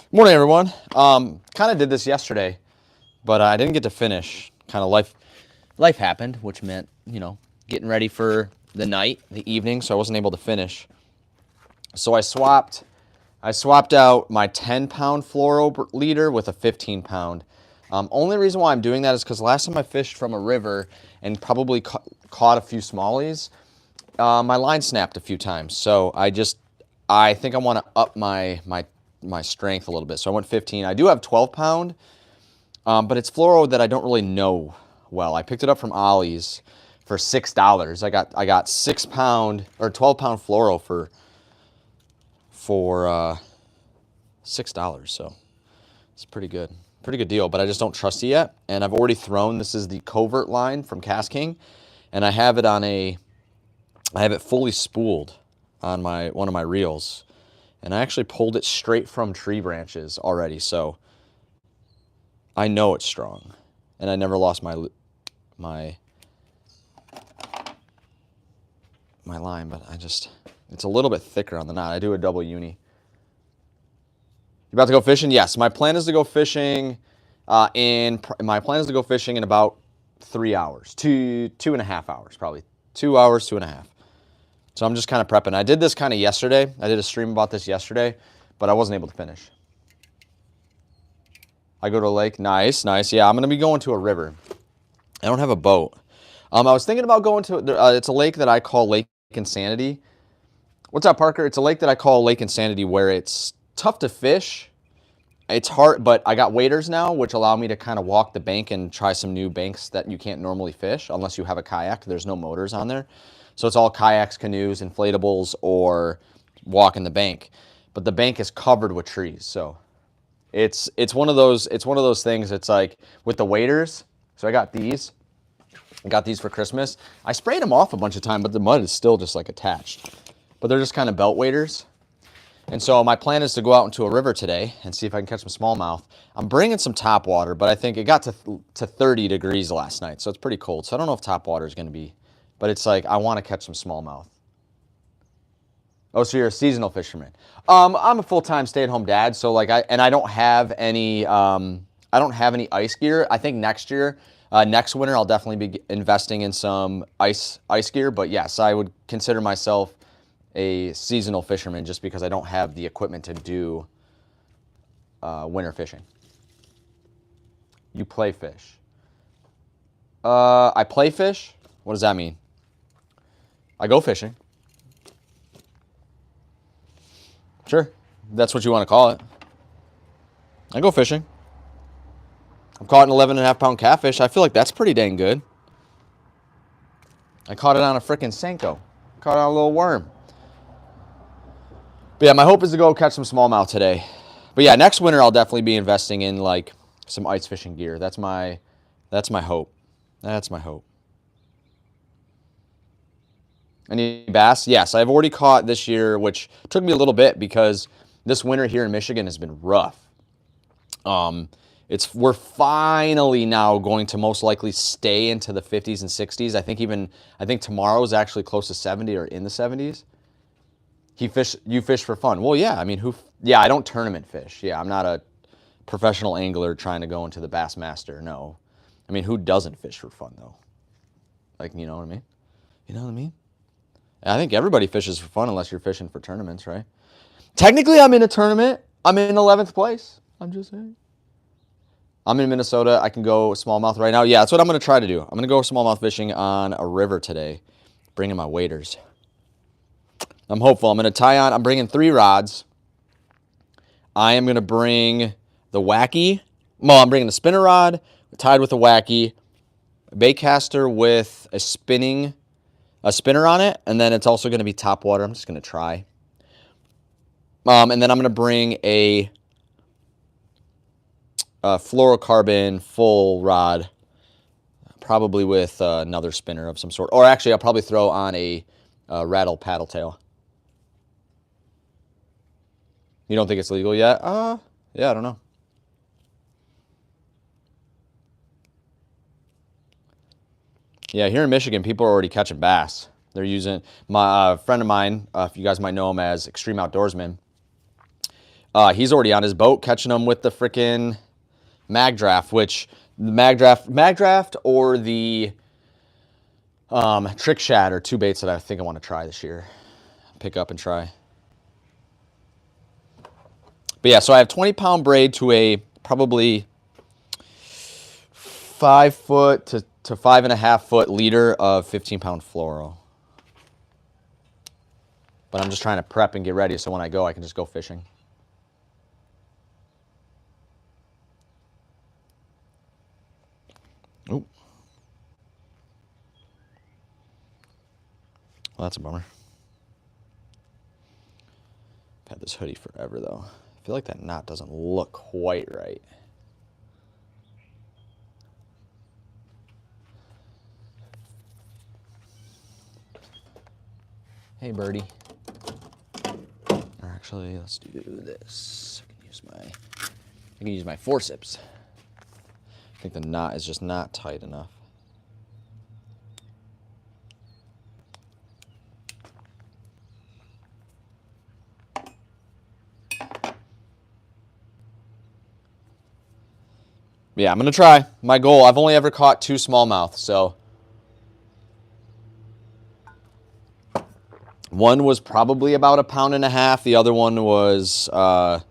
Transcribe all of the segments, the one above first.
Morning, everyone. Kind of did this yesterday, but I didn't get to finish. Kind of life happened, which meant getting ready for the night, the evening, so I wasn't able to finish. So I swapped out my 10-pound fluoro leader with a 15-pound. Only reason why I'm doing that is because last time I fished from a river and probably caught a few smallies, my line snapped a few times. So I think I want to up my strength a little bit. So I went 15. I do have 12-pound, but it's fluoro that I don't really know well. I picked it up from Ollie's for $6. I got 6-pound or 12-pound fluoro for $6. So it's pretty good. Pretty good deal, but I just don't trust it yet. And I've already thrown, this is the Covert line from Cast King, and I have it fully spooled on one of my reels. And I actually pulled it straight from tree branches already, so I know it's strong. And I never lost my line, but it's a little bit thicker on the knot. I do a double uni. You about to go fishing? Yes. My plan is to go fishing in about 3 hours, 2.5 hours, probably 2 hours, 2.5. So I'm just kind of prepping. I did this kind of yesterday. I did a stream about this yesterday, but I wasn't able to finish. I go to a lake. Nice, nice. Yeah, I'm going to be going to a river. I don't have a boat. I was thinking about going to, it's a lake that I call Lake Insanity. What's up, Parker? It's a lake that I call Lake Insanity where it's tough to fish. It's hard, but I got waders now, which allow me to kind of walk the bank and try some new banks that you can't normally fish unless you have a kayak. There's no motors on there. So it's all kayaks, canoes, inflatables, or walking the bank. But the bank is covered with trees. So it's one of those things. It's like with the waders. So I got these. I got these for Christmas. I sprayed them off a bunch of times, but the mud is still just like attached. But they're just kind of belt waders. And so my plan is to go out into a river today and see if I can catch some smallmouth. I'm bringing some top water, but I think it got to 30 degrees last night, so it's pretty cold. So I don't know if top water is going to be, but it's like I want to catch some smallmouth. Oh, so you're a seasonal fisherman. I'm a full-time stay-at-home dad, so like I don't have any ice gear. I think next year, next winter, I'll definitely be investing in some ice gear. But yes, I would consider myself a seasonal fisherman just because I don't have the equipment to do winter fishing. You play fish. I play fish? What does that mean? I go fishing. Sure, that's what you want to call it. I go fishing. I've caught an 11.5-pound catfish. I feel like that's pretty dang good. I caught it on a frickin' Senko. Caught it on a little worm. But yeah, my hope is to go catch some smallmouth today. But yeah, next winter I'll definitely be investing in like some ice fishing gear. That's my hope. That's my hope. Any bass? Yes, I've already caught this year, which took me a little bit because this winter here in Michigan has been rough. We're finally now going to most likely stay into the 50s and 60s. I think tomorrow is actually close to 70 or in the 70s. You fish for fun. Well, yeah, I mean, I don't tournament fish. Yeah, I'm not a professional angler trying to go into the Bassmaster. No. I mean, who doesn't fish for fun, though? Like, you know what I mean? You know what I mean? I think everybody fishes for fun unless you're fishing for tournaments, right? Technically, I'm in a tournament. I'm in 11th place. I'm just saying. I'm in Minnesota. I can go smallmouth right now. Yeah, that's what I'm going to try to do. I'm going to go smallmouth fishing on a river today, bringing my waders. I'm hopeful. I'm bringing 3 rods. I am going to bring the wacky. Well, I'm bringing the spinner rod tied with a wacky, a baitcaster with a spinner on it, and then it's also going to be top water. I'm just going to try. And then I'm going to bring a fluorocarbon full rod, probably with another spinner of some sort. Or actually, I'll probably throw on a rattle paddle tail. You don't think it's legal yet? Yeah, I don't know. Yeah, here in Michigan, people are already catching bass. They're using, my friend of mine, if you guys might know him as Extreme Outdoorsman, He's already on his boat catching them with the freaking mag draft, which the mag draft or the trick shad are two baits that I think I want to try this year. Pick up and try. But yeah, so I have 20-pound braid to a probably 5 foot to 5.5 foot leader of 15-pound fluoro. But I'm just trying to prep and get ready so when I go, I can just go fishing. Ooh. Well, that's a bummer. I've had this hoodie forever, though. I feel like that knot doesn't look quite right. Hey, birdie. Or actually, let's do this. I can use my forceps. I think the knot is just not tight enough. Yeah, I'm going to try. My goal, I've only ever caught 2 smallmouth, so. One was probably about 1.5 pounds. The other one was, I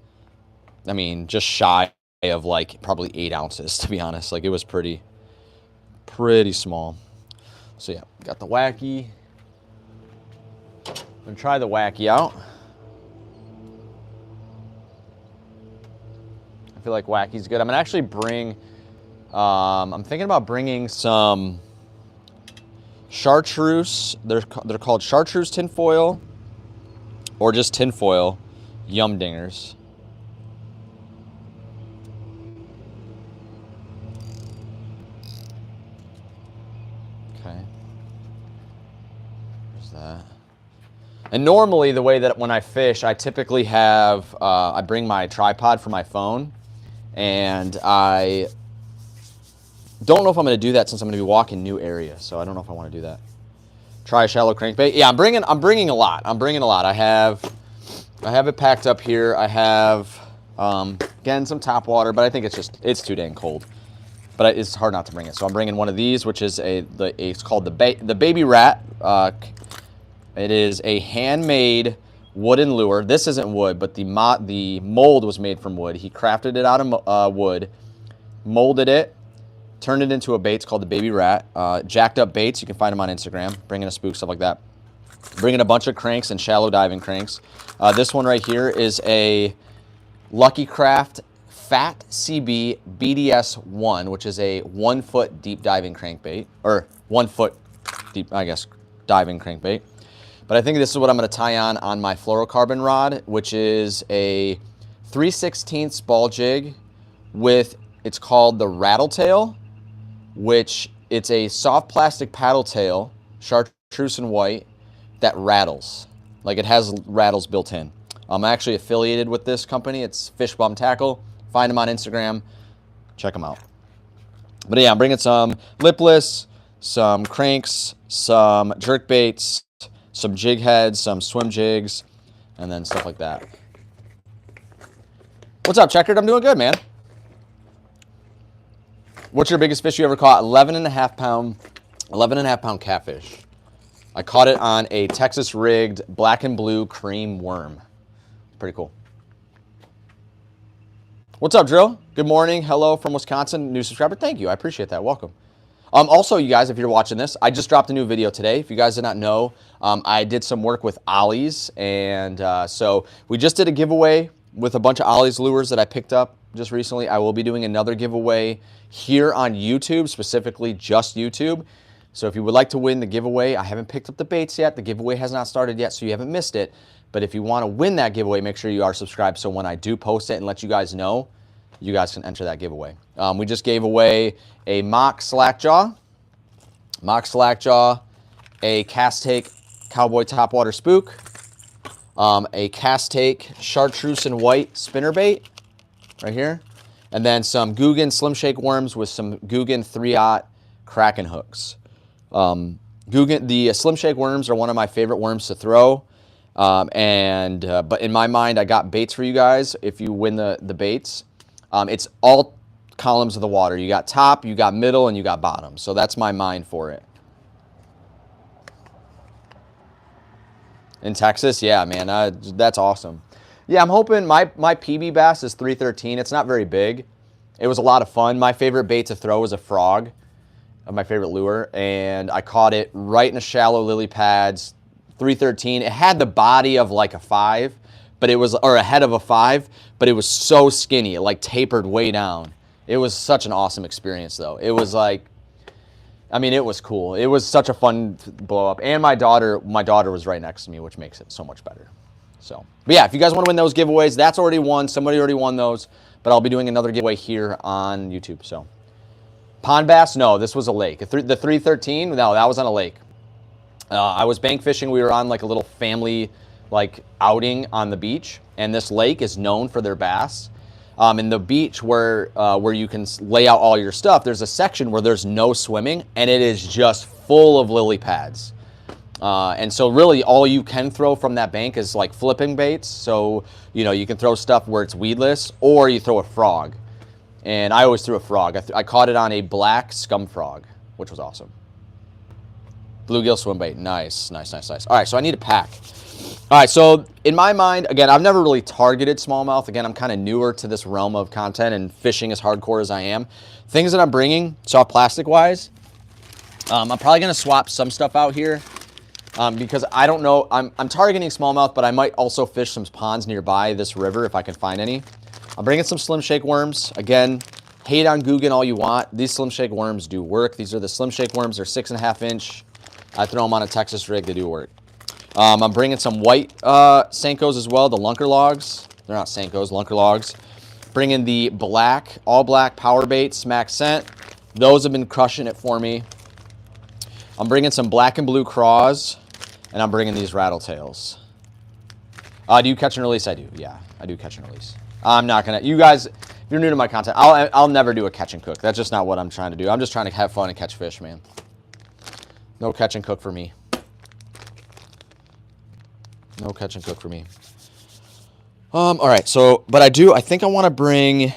mean, just shy of like probably 8 ounces, to be honest. Like it was pretty small. So yeah, got the wacky. I'm going to try the wacky out. I feel like wacky's good. I'm gonna actually bring, I'm thinking about bringing some chartreuse. They're called chartreuse tinfoil or just tinfoil yum dingers. Okay. There's that. And normally the way that when I fish, I typically have, I bring my tripod for my phone. And I don't know if I'm going to do that since I'm going to be walking new areas. So I don't know if I want to do that. Try a shallow crankbait. Yeah, I'm bringing a lot. I have it packed up here. I have, again, some top water, but I think it's too dang cold. But it's hard not to bring it. So I'm bringing one of these, which is it's called the Baby Rat. It is a handmade wooden lure. This isn't wood, but the mold was made from wood. He crafted it out of wood, molded it, turned it into a bait. It's called the Baby Rat. Jacked up baits. You can find them on Instagram. Bringing a spook, stuff like that. Bringing a bunch of cranks and shallow diving cranks. This one right here is a Lucky Craft Fat CB BDS1, which is a 1 foot deep diving crankbait, or 1 foot deep, I guess, diving crankbait. But I think this is what I'm going to tie on my fluorocarbon rod, which is a 3/16 ball jig with, it's called the Rattle Tail, which it's a soft plastic paddle tail, chartreuse and white, that rattles. Like it has rattles built in. I'm actually affiliated with this company. It's Fish Bum Tackle. Find them on Instagram. Check them out. But yeah, I'm bringing some lipless, some cranks, some jerk baits, some jig heads, some swim jigs, and then stuff like that. What's up, Checkered? I'm doing good, man. What's your biggest fish you ever caught? 11.5 pound catfish. I caught it on a Texas rigged black and blue cream worm. Pretty cool. What's up, Drill? Good morning. Hello from Wisconsin. New subscriber. Thank you. I appreciate that. Welcome. Also, you guys, if you're watching this, I just dropped a new video today. If you guys did not know, I did some work with Ollie's, and so we just did a giveaway with a bunch of Ollie's lures that I picked up just recently. I will be doing another giveaway here on YouTube, specifically just YouTube. So if you would like to win the giveaway, I haven't picked up the baits yet. The giveaway has not started yet, so you haven't missed it. But if you want to win that giveaway, make sure you are subscribed so when I do post it and let you guys know, you guys can enter that giveaway. We just gave away a mock slackjaw, a cast take cowboy topwater spook, a cast take chartreuse and white spinnerbait right here, and then some Googan Slim Shake worms with some Googan 3/0 Kraken hooks. The Slim Shake worms are one of my favorite worms to throw. But in my mind, I got baits for you guys. If you win the baits, it's all columns of the water. You got top, you got middle, and you got bottom. So that's my mind for it. In Texas, yeah, man, that's awesome. Yeah, I'm hoping my PB bass is 313. It's not very big. It was a lot of fun. My favorite bait to throw was a frog, my favorite lure, and I caught it right in the shallow lily pads, 313. It had the body of like a 5, but it was, or a head of a 5, but it was so skinny. It like tapered way down. It was such an awesome experience though. It was like, I mean, it was cool. It was such a fun blow up. And my daughter was right next to me, which makes it so much better. So, but yeah, if you guys want to win those giveaways, that's already won. Somebody already won those, but I'll be doing another giveaway here on YouTube. So, pond bass, no, this was a lake. The 313, no, that was on a lake. I was bank fishing. We were on like a little family like outing on the beach, and this lake is known for their bass. And the beach where you can lay out all your stuff, there's a section where there's no swimming, and it is just full of lily pads. And so really all you can throw from that bank is like flipping baits. So, you know, you can throw stuff where it's weedless, or you throw a frog. And I always threw a frog. I caught it on a black scum frog, which was awesome. Bluegill swim bait. Nice, nice, nice, nice. All right, so I need a pack. All right, so in my mind, again, I've never really targeted smallmouth. Again, I'm kind of newer to this realm of content and fishing as hardcore as I am. Things that I'm bringing, soft plastic-wise, I'm probably going to swap some stuff out here because I don't know. I'm targeting smallmouth, but I might also fish some ponds nearby this river if I can find any. I'm bringing some Slim Shake worms. Again, hate on Guggen all you want. These Slim Shake worms do work. These are the Slim Shake worms. They're 6.5 inch. I throw them on a Texas rig. They do work. I'm bringing some white Senkos as well, the Lunker Logs. They're not Senkos, Lunker Logs. Bringing the black, all black power bait, Smack Scent. Those have been crushing it for me. I'm bringing some black and blue craws, and I'm bringing these rattletails. Do you catch and release? I do, yeah. I do catch and release. I'm not gonna, you guys, if you're new to my content, I'll never do a catch and cook. That's just not what I'm trying to do. I'm just trying to have fun and catch fish, man. No catch and cook for me. No catch and cook for me. All right, so, but I think I want to bring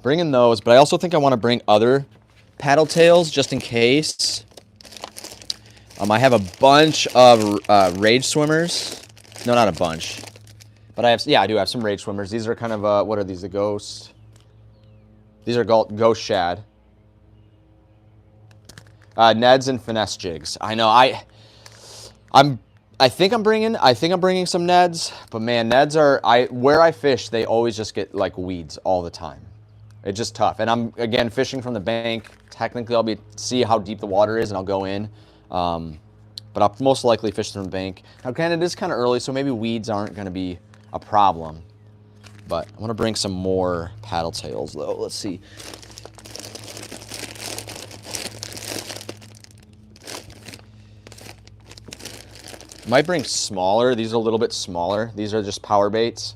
in those, but I also think I want to bring other paddle tails just in case. I have a bunch of Rage Swimmers. No, not a bunch. But I do have some Rage Swimmers. These are kind of, what are these, the Ghost? These are Ghost Shad. Neds and Finesse jigs. I know, I think I'm bringing some Neds, but man, Neds are, where I fish, they always just get like weeds all the time. It's just tough. And I'm, again, fishing from the bank. Technically, I'll see how deep the water is, and I'll go in. But I'll most likely fish from the bank. Now, granted, it is kind of early, so maybe weeds aren't going to be a problem. But I want to bring some more paddle tails, though. Let's see. Might bring smaller. These are a little bit smaller. These are just power baits.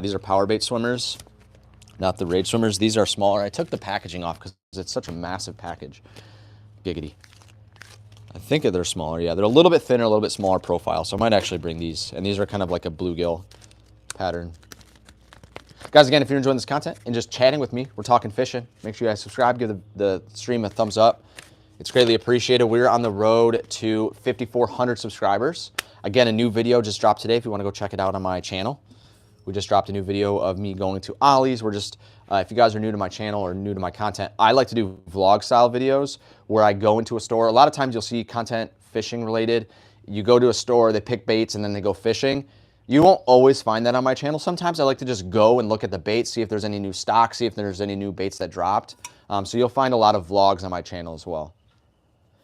These are power bait swimmers, not the Rage Swimmers. These are smaller. I took the packaging off because it's such a massive package. Giggity. I think they're smaller. Yeah, they're a little bit thinner, a little bit smaller profile. So I might actually bring these. And these are kind of like a bluegill pattern. Guys, again, if you're enjoying this content and just chatting with me, we're talking fishing. Make sure you guys subscribe, give the stream a thumbs up. It's greatly appreciated. We're on the road to 5,400 subscribers. Again, a new video just dropped today if you want to go check it out on my channel. We just dropped a new video of me going to Ollie's. We're just, if you guys are new to my channel or new to my content, I like to do vlog style videos where I go into a store. A lot of times you'll see content fishing related. You go to a store, they pick baits, and then they go fishing. You won't always find that on my channel. Sometimes I like to just go and look at the baits, see if there's any new stock, see if there's any new baits that dropped. So you'll find a lot of vlogs on my channel as well.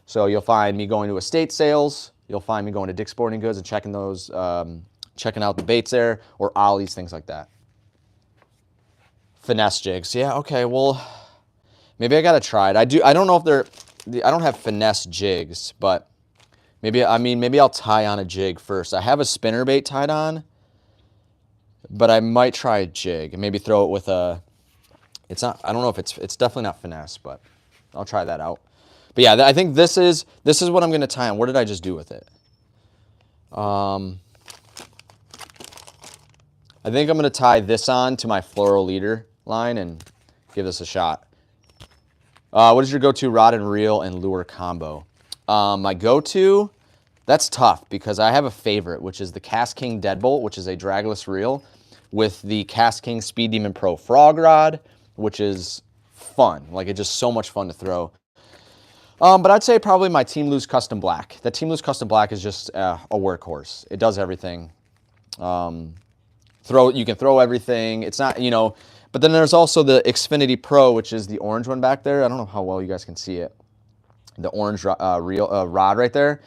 So you'll find me going to estate sales. You'll find me going to Dick's Sporting Goods and checking those, checking out the baits there, or Ollie's, things like that. Finesse jigs. Yeah, okay, well, maybe I gotta try it. I don't know if I don't have finesse jigs, but maybe I'll tie on a jig first. I have a spinner bait tied on, but I might try a jig and maybe throw it with a, I don't know if it's definitely not finesse, but I'll try that out. But yeah, I think this is what I'm going to tie on. What did I just do with it? I think I'm going to tie this on to my fluoro leader line and give this a shot. What is your go-to rod and reel and lure combo? My go-to, that's tough because I have a favorite, which is the KastKing Deadbolt, which is a dragless reel, with the KastKing Speed Demon Pro frog rod, which is fun. Like, it's just so much fun to throw. But I'd say probably my Team Lose Custom Black. The Team Lose Custom Black is just a workhorse. It does everything. You can throw everything. It's not, you know, but then there's also the Xfinity Pro, which is the orange one back there. I don't know how well you guys can see it. The orange rod right there.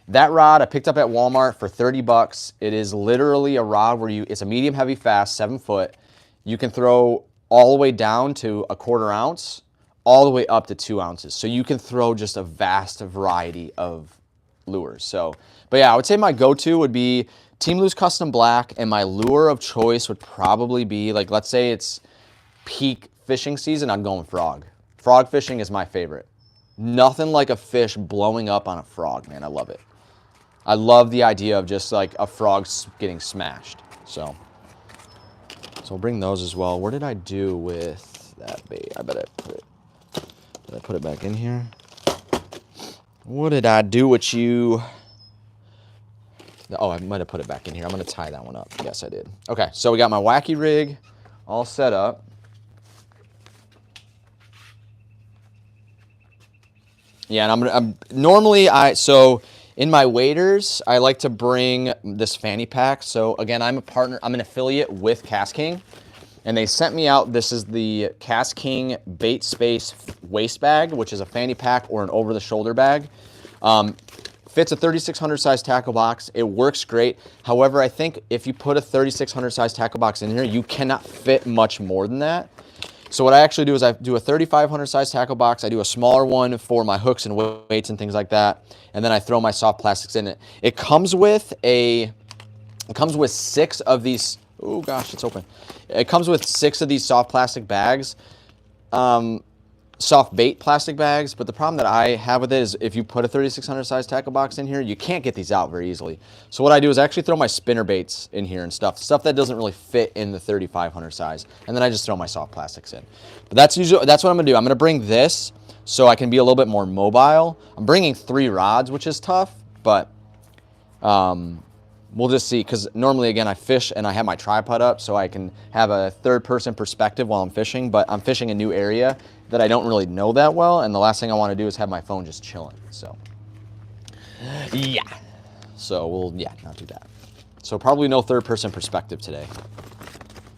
That rod I picked up at Walmart for 30 bucks. It is literally a rod where it's a medium heavy fast, 7 foot. You can throw all the way down to a 1/4 ounce, all the way up to 2 ounces. So you can throw just a vast variety of lures. So, but yeah, I would say my go-to would be Team Lose Custom Black, and my lure of choice would probably be, like, let's say it's peak fishing season, I'm going frog. Frog fishing is my favorite. Nothing like a fish blowing up on a frog, man. I love it. I love the idea of just like a frog getting smashed. So we'll bring those as well. Where did I do with that bait? I bet did I put it back in here? What did I do with you? Oh, I might have put it back in here. I'm going to tie that one up. Yes, I did. Okay, so we got my wacky rig all set up. Yeah, and so in my waders, I like to bring this fanny pack. So again, I'm an affiliate with KastKing, and they sent me out, this is the KastKing Bait Space waist bag, which is a fanny pack or an over-the-shoulder bag. Fits a 3600 size tackle box. It works great. However, I think if you put a 3600 size tackle box in here, you cannot fit much more than that. So what I actually do is I do a 3500 size tackle box. I do a smaller one for my hooks and weights and things like that. And then I throw my soft plastics in it. It comes with 6 of these. Oh gosh, it's open. It comes with 6 of these soft plastic bags. Soft bait plastic bags, but the problem that I have with it is if you put a 3600 size tackle box in here, you can't get these out very easily. So what I do is I actually throw my spinner baits in here and stuff that doesn't really fit in the 3500 size, and then I just throw my soft plastics in. But that's what I'm gonna do. I'm gonna bring this so I can be a little bit more mobile. I'm bringing 3 rods, which is tough, but we'll just see, because normally, again, I fish and I have my tripod up so I can have a third-person perspective while I'm fishing, but I'm fishing a new area that I don't really know that well, and the last thing I want to do is have my phone just chilling. So, yeah. So we'll, not do that. So probably no third-person perspective today.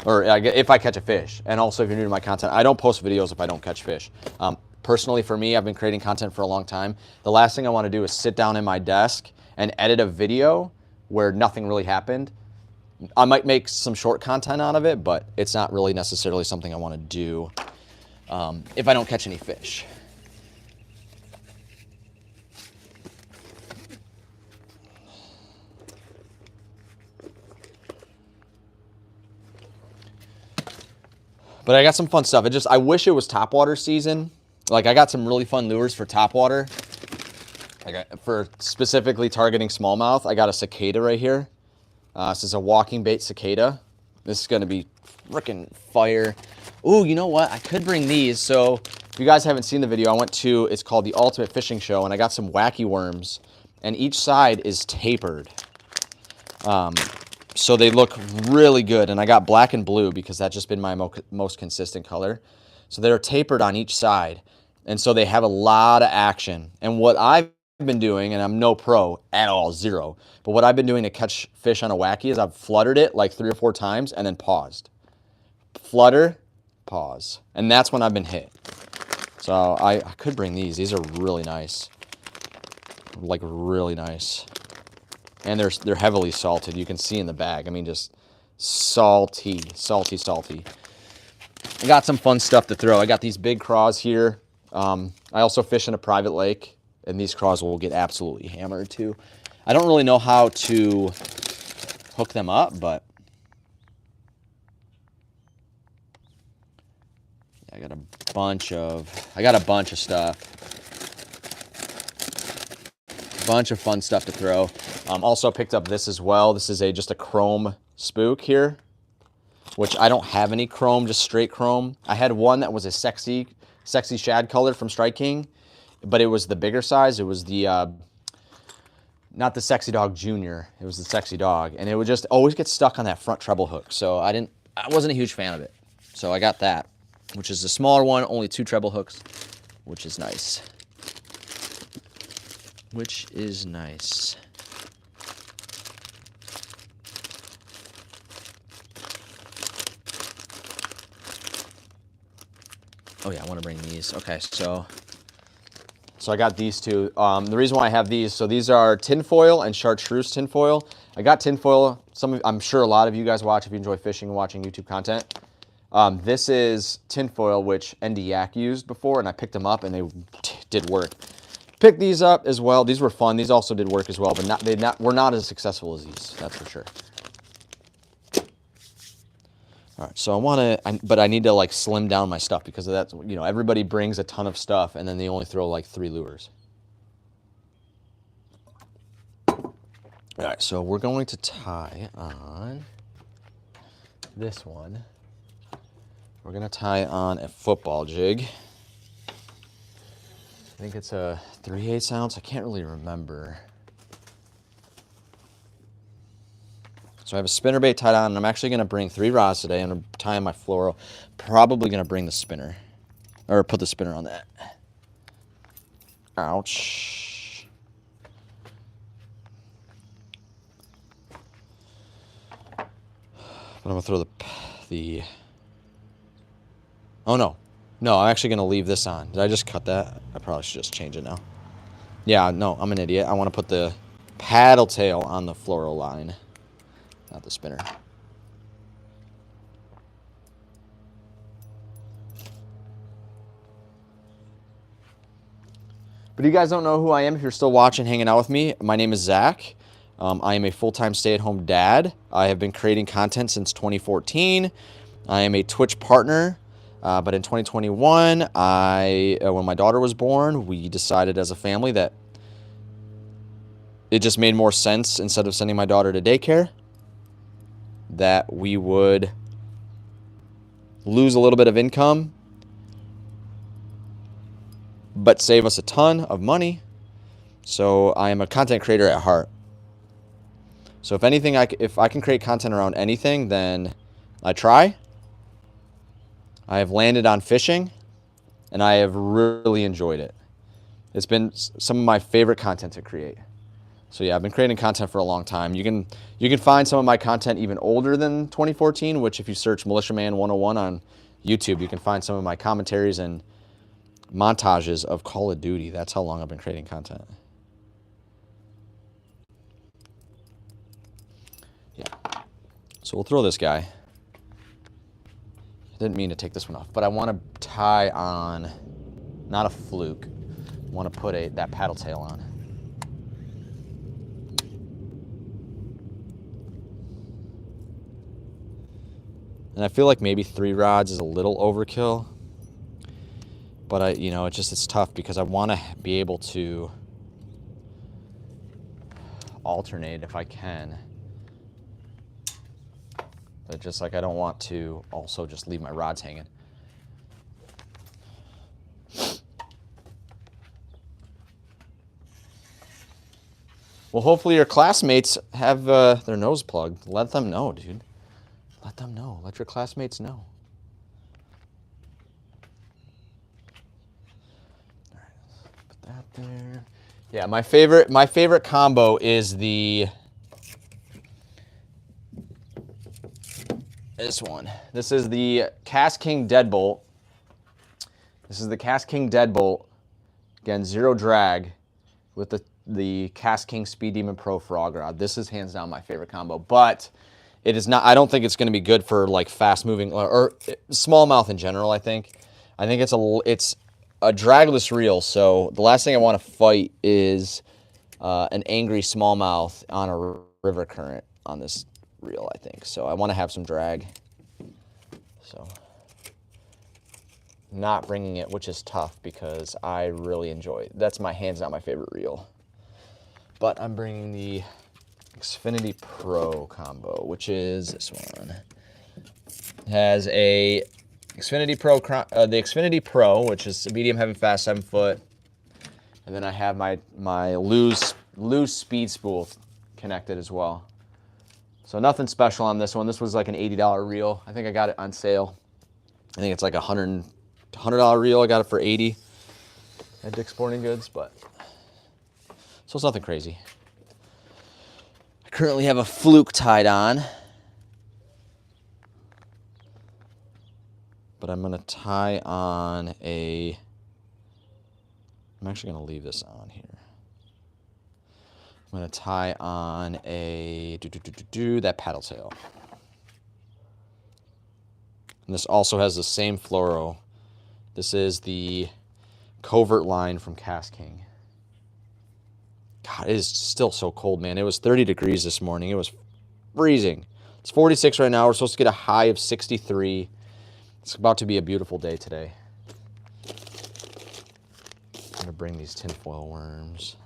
Or if I catch a fish. And also, if you're new to my content, I don't post videos if I don't catch fish. Personally, for me, I've been creating content for a long time. The last thing I want to do is sit down in my desk and edit a video where nothing really happened. I might make some short content out of it, but it's not really necessarily something I want to do if I don't catch any fish. But I got some fun stuff. I wish it was topwater season. Like, I got some really fun lures for topwater. For specifically targeting smallmouth, I got a cicada right here. This is a walking bait cicada. This is going to be freaking fire. Ooh, you know what? I could bring these. So if you guys haven't seen the video, it's called the Ultimate Fishing Show, and I got some wacky worms, and each side is tapered. So they look really good, and I got black and blue because that's just been my most consistent color. So they're tapered on each side, and so they have a lot of action. And what I've been doing, and I'm no pro at all, zero, but what I've been doing to catch fish on a wacky is I've fluttered it like 3 or 4 times and then paused. Flutter, pause, and that's when I've been hit. So I could bring these. These are really nice, like really nice, and they're heavily salted. You can see in the bag. I mean, just salty, salty, salty. I got some fun stuff to throw. I got these big craws here. I also fish in a private lake, and these craws will get absolutely hammered too. I don't really know how to hook them up, but I got a bunch of stuff. bunch of fun stuff to throw. Also picked up this as well. This is just a chrome spook here, which I don't have any chrome, just straight chrome. I had one that was a sexy shad color from Strike King, but it was the bigger size. It was the, not the Sexy Dog Junior, it was the Sexy Dog. And it would just always get stuck on that front treble hook. So I wasn't a huge fan of it. So I got that, which is the smaller one, only 2 treble hooks, which is nice. Oh yeah, I want to bring these. Okay, so I got these two. The reason why I have these, so these are tinfoil and chartreuse tinfoil. I got tinfoil. I'm sure a lot of you guys watch if you enjoy fishing and watching YouTube content. This is tinfoil, which ND Yak used before, and I picked them up and they did work. Picked these up as well. These were fun. These also did work as well, but were not as successful as these. That's for sure. All right, so but I need to like slim down my stuff because of that. You know, everybody brings a ton of stuff and then they only throw like 3 lures. All right, so we're going to tie on this one. We're gonna tie on a football jig. I think it's a 3/8 ounce. I can't really remember. So I have a spinnerbait tied on, and I'm actually going to bring 3 rods today. I'm going to tie on my fluoro. Probably going to bring the spinner, or put the spinner on that. Ouch. But I'm going to throw the... Oh, no. No, I'm actually going to leave this on. Did I just cut that? I probably should just change it now. Yeah, no, I'm an idiot. I want to put the paddle tail on the fluoro line. Not the spinner. But you guys don't know who I am if you're still watching, hanging out with me. My name is Zach. I am a full-time stay-at-home dad. I have been creating content since 2014. I am a Twitch partner. But in 2021, when my daughter was born, we decided as a family that it just made more sense, instead of sending my daughter to daycare, that we would lose a little bit of income, but save us a ton of money. So I am a content creator at heart. So if anything, if I can create content around anything, then I try. I have landed on fishing, and I have really enjoyed it. It's been some of my favorite content to create. So yeah, I've been creating content for a long time. You can find some of my content even older than 2014, which if you search Militiaman 101 on YouTube, you can find some of my commentaries and montages of Call of Duty. That's how long I've been creating content. Yeah. So we'll throw this guy. I didn't mean to take this one off, but I want to tie on, not a fluke, I want to put that paddle tail on. And I feel like maybe 3 rods is a little overkill, but it's tough because I want to be able to alternate if I can. But just like I don't want to also just leave my rods hanging. Well, hopefully your classmates have their nose plugged. Let them know, dude. Let them know. Let your classmates know. All right, put that there. Yeah, my favorite combo is this one. This is the KastKing Deadbolt. This is the KastKing Deadbolt. Again, 0 drag with the KastKing Speed Demon Pro frog rod. This is hands down my favorite combo, but it is not. I don't think it's going to be good for like fast moving or smallmouth in general. I think it's a dragless reel. So the last thing I want to fight is an angry smallmouth on a river current on this reel. I think so. I want to have some drag. So not bringing it, which is tough because I really enjoy it. That's my hands down my favorite reel. but I'm bringing the Xfinity Pro combo, which is this one. It has a Xfinity Pro, the Xfinity Pro, which is a medium heavy fast 7-foot, and then I have my loose speed spool connected as well. So nothing special on this one. This was like an $80 reel. I think I got it on sale. I think it's like a $100 reel. I got it for $80 at Dick's Sporting Goods, but so it's nothing crazy. I currently have a fluke tied on, but I'm gonna tie on a. I'm actually gonna leave this on here. I'm gonna tie on a that paddle tail. And this also has the same fluoro. This is the Covert line from Cast King. God, it is still so cold, man. It was 30 degrees this morning. It was freezing. It's 46 right now. We're supposed to get a high of 63. It's about to be a beautiful day today. I'm going to bring these tinfoil worms.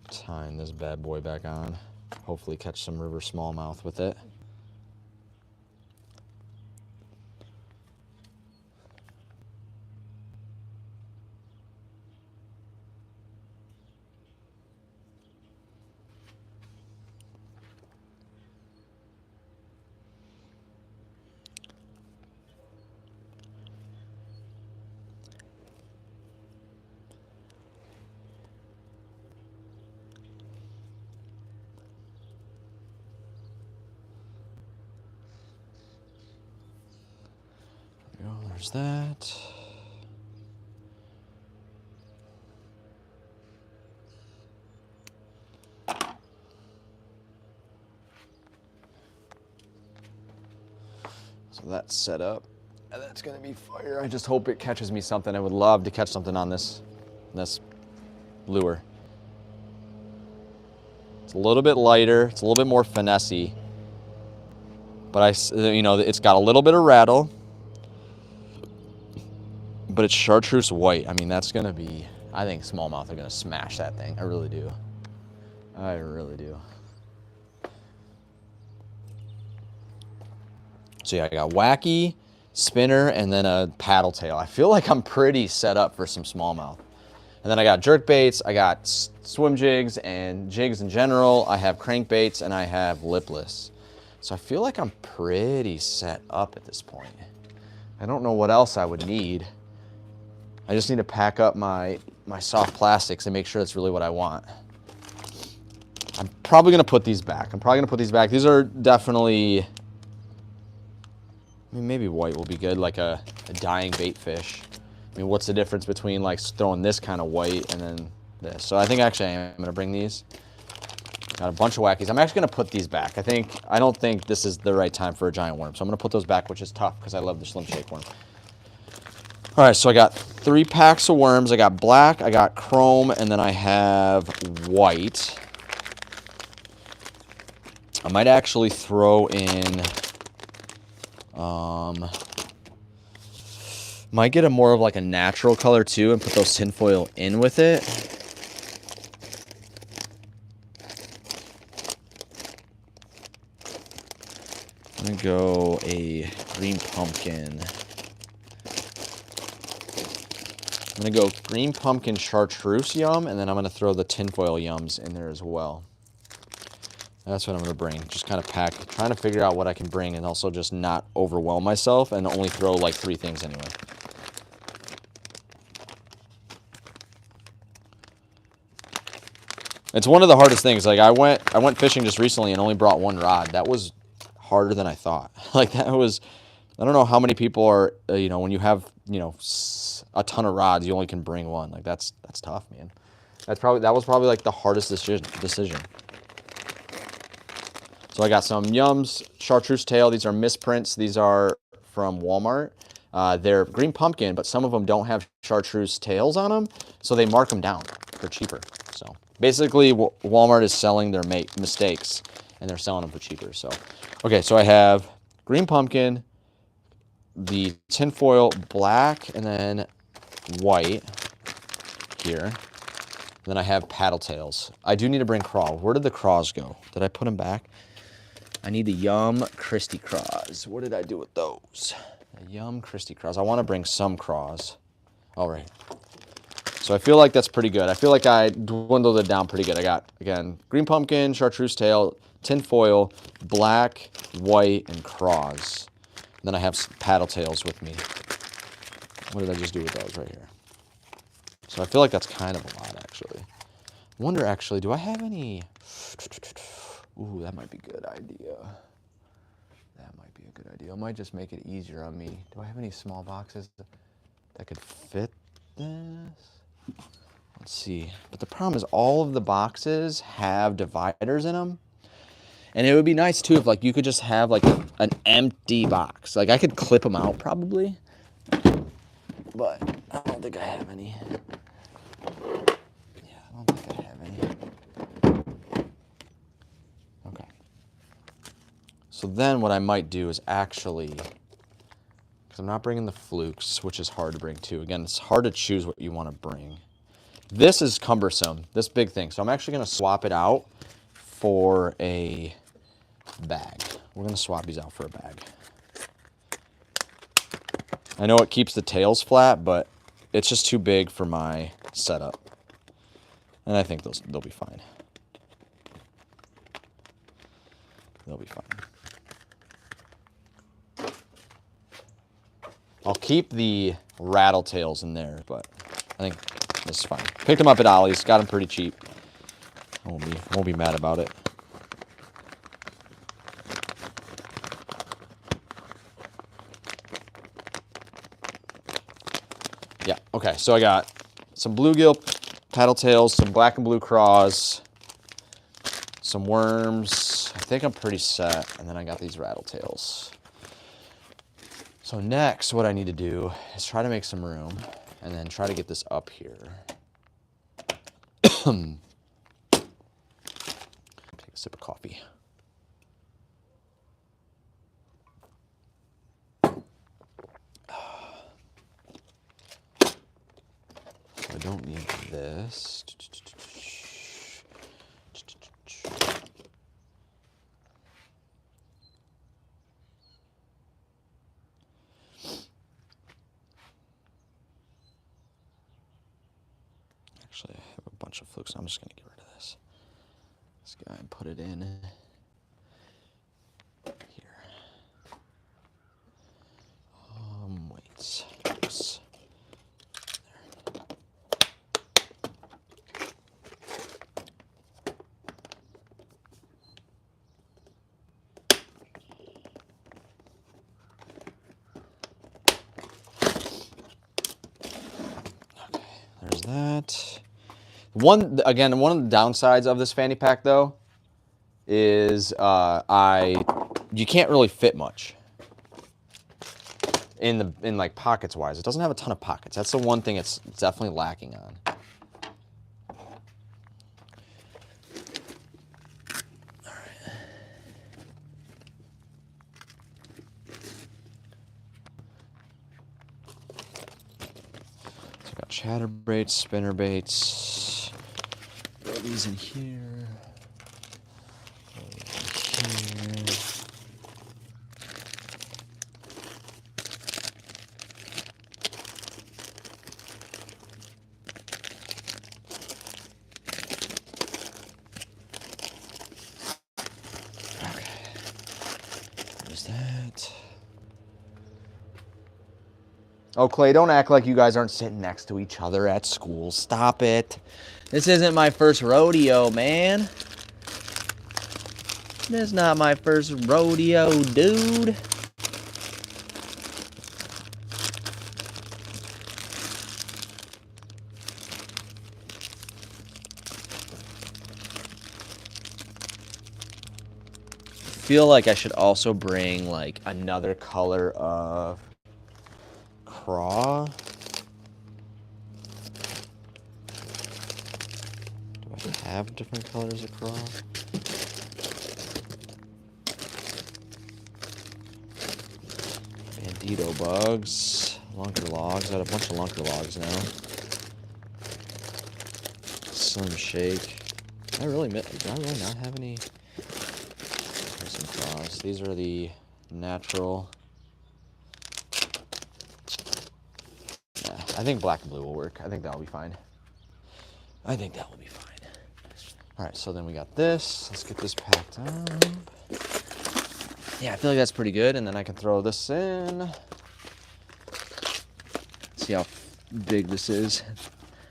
Tying this bad boy back on. Hopefully catch some river smallmouth with it. There's that. So that's set up. And that's going to be fire. I just hope it catches me something. I would love to catch something on this lure. It's a little bit lighter. It's a little bit more finessey. But it's got a little bit of rattle. But it's chartreuse white. I mean, that's going to be, I think smallmouth are going to smash that thing. I really do. I really do. So yeah, I got wacky, spinner, and then a paddle tail. I feel like I'm pretty set up for some smallmouth. And then I got jerk baits, I got swim jigs and jigs in general. I have crankbaits and I have lipless. So I feel like I'm pretty set up at this point. I don't know what else I would need. I just need to pack up my soft plastics and make sure that's really what I want. I'm probably going to put these back. These are definitely, I mean, maybe white will be good, like a dying bait fish. I mean, what's the difference between like throwing this kind of white and then this? So I think actually I'm going to bring these. Got a bunch of wackies. I'm actually going to put these back. I don't think this is the right time for a giant worm. So I'm going to put those back, which is tough because I love the Slim Shake worm. All right, so I got 3 packs of worms. I got black, I got chrome, and then I have white. I might actually throw in, might get a more of like a natural color too and put those tinfoil in with it. I'm gonna go a green pumpkin. I'm going to go green pumpkin chartreuse yum, and then I'm going to throw the tinfoil yums in there as well. That's what I'm going to bring. Just kind of pack, trying to figure out what I can bring and also just not overwhelm myself and only throw like 3 things anyway. It's one of the hardest things. Like I went fishing just recently and only brought 1 rod. That was harder than I thought. Like that was, I don't know how many people are, when you have, a ton of rods, you only can bring 1. Like that's tough, man. That was probably like the hardest decision. So I got some yums, chartreuse tail. These are misprints. These are from Walmart. They're green pumpkin, but some of them don't have chartreuse tails on them, so they mark them down for cheaper. So basically, Walmart is selling their mistakes, and they're selling them for cheaper. So, okay, so I have green pumpkin, the tinfoil black, and then white here. Then I have paddle tails. I do need to bring craw. Where did the craws go? Did I put them back? I need the Yum Christy craws. What did I do with those? The Yum Christy craws. I want to bring some craws. All right. So I feel like that's pretty good. I feel like I dwindled it down pretty good. I got, again, green pumpkin, chartreuse tail, tin foil, black, white, and craws. And then I have some paddle tails with me. What did I just do with those right here? So I feel like that's kind of a lot, actually. I wonder, actually, do I have any... Ooh, that might be a good idea. That might be a good idea. I might just make it easier on me. Do I have any small boxes that could fit this? Let's see. But the problem is all of the boxes have dividers in them. And it would be nice, too, if, like, you could just have, like, an empty box. Like, I could clip them out, probably. But I don't think I have any. Yeah, I don't think I have any. Okay. So then what I might do is actually, because I'm not bringing the flukes, which is hard to bring too. Again, it's hard to choose what you want to bring. This is cumbersome, this big thing. So I'm actually going to swap it out for a bag. We're going to swap these out for a bag. I know it keeps the tails flat, but it's just too big for my setup. And I think they'll be fine. They'll be fine. I'll keep the rattle tails in there, but I think this is fine. Picked them up at Ollie's, got them pretty cheap. I won't be mad about it. Yeah, okay, so I got some bluegill paddle tails, some black and blue craws, some worms. I think I'm pretty set, and then I got these rattle tails. So next, what I need to do is try to make some room, and then try to get this up here. Take a sip of coffee. I don't need this. Actually, I have a bunch of flukes. I'm just going to get rid of this. This guy and put it in here. Wait. Oops. There's that. One of the downsides of this fanny pack, though, is you can't really fit much in like pockets wise. It doesn't have a ton of pockets. That's the one thing it's definitely lacking on. All right. So I got chatterbaits, spinnerbaits. Throw these in here. That. Oh, Clay, don't act like you guys aren't sitting next to each other at school. Stop it. This isn't my first rodeo, man. This is not my first rodeo, dude. I feel like I should also bring like another color of craw. Do I have different colors of craw? Bandito bugs. Lunker logs. I got a bunch of lunker logs now. Slim Shake. Do I really not have any? Some cross. These are the natural. Nah, I think black and blue will work. I think that'll be fine. I think that will be fine. All right, so then we got this. Let's get this packed up. Yeah, I feel like that's pretty good. And then I can throw this in. See how big this is.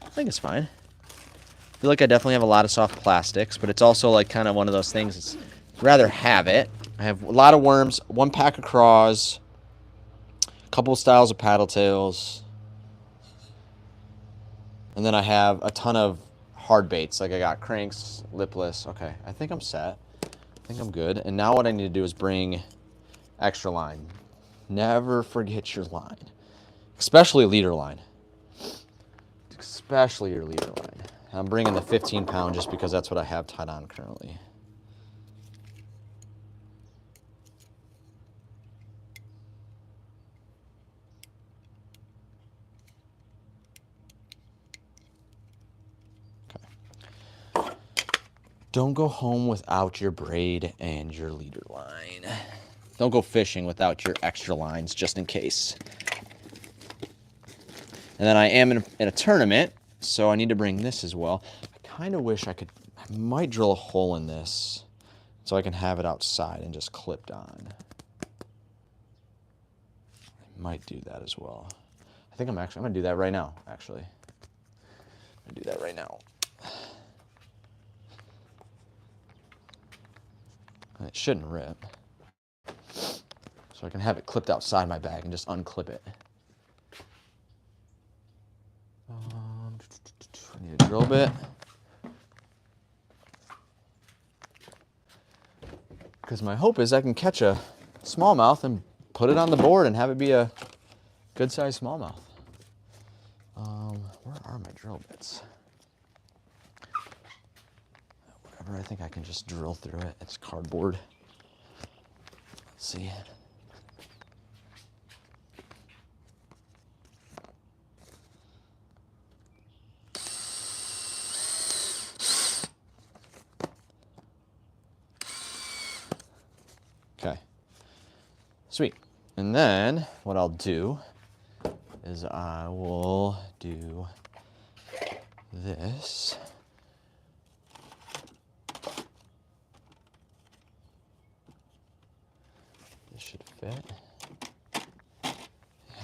I think it's fine. I feel like I definitely have a lot of soft plastics, but it's also like kind of one of those things. It's rather have it. I have a lot of worms, 1 pack of craws, a couple of styles of paddle tails, and then I have a ton of hard baits. Like I got cranks, lipless. Okay, I think I'm set. I think I'm good. And now what I need to do is bring extra line. Never forget your line, especially leader line. Especially your leader line. I'm bringing the 15 pound just because that's what I have tied on currently. Okay. Don't go home without your braid and your leader line. Don't go fishing without your extra lines just in case. And then I am in a tournament, so I need to bring this as well. I kind of wish I might drill a hole in this so I can have it outside and just clipped on. I might do that as well. I think I'm going to do that right now, actually. I'm going to do that right now. And it shouldn't rip. So I can have it clipped outside my bag and just unclip it. I need a drill bit. Because my hope is I can catch a smallmouth and put it on the board and have it be a good-sized smallmouth. Where are my drill bits? Whatever, I think I can just drill through it. It's cardboard. Let's see. Okay, sweet. And then what I'll do is I will do this. This should fit. Yeah,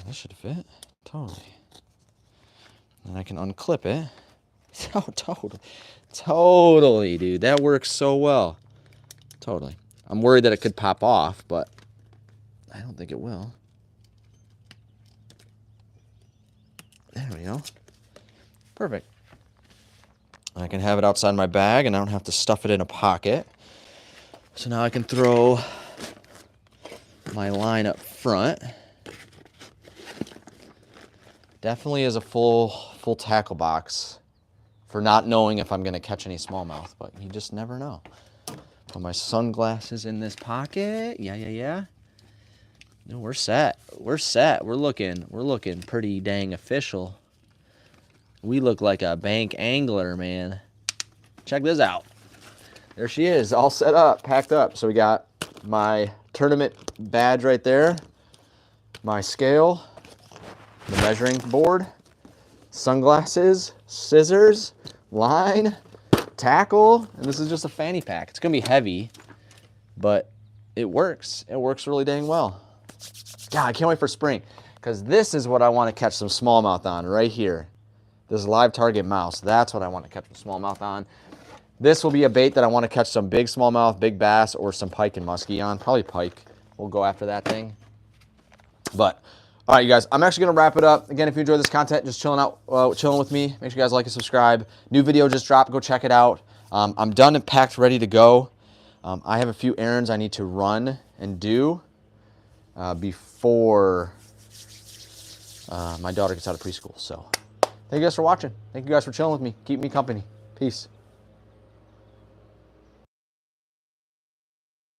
this should fit. Totally. And I can unclip it. Oh, totally, dude. That works so well. Totally. I'm worried that it could pop off, but I don't think it will. There we go. Perfect. I can have it outside my bag, and I don't have to stuff it in a pocket. So now I can throw my line up front. Definitely is a full tackle box for not knowing if I'm going to catch any smallmouth, but you just never know. Put my sunglasses in this pocket. Yeah. No, we're set. We're set. We're looking pretty dang official. We look like a bank angler, man. Check this out. There she is, all set up, packed up. So we got my tournament badge right there, my scale, the measuring board, sunglasses, scissors, line, tackle, and this is just a fanny pack. It's gonna be heavy, but it works. It works really dang well. God, I can't wait for spring, because this is what I want to catch some smallmouth on right here. This live target mouse, that's what I want to catch some smallmouth on. This will be a bait that I want to catch some big smallmouth, big bass, or some pike and muskie on. Probably pike. We'll go after that thing. But, all right, you guys, I'm actually going to wrap it up. Again, if you enjoyed this content, just chilling with me, make sure you guys like and subscribe. New video just dropped. Go check it out. I'm done and packed, ready to go. I have a few errands I need to run and do before my daughter gets out of preschool. So, thank you guys for watching. Thank you guys for chilling with me. Keep me company. Peace.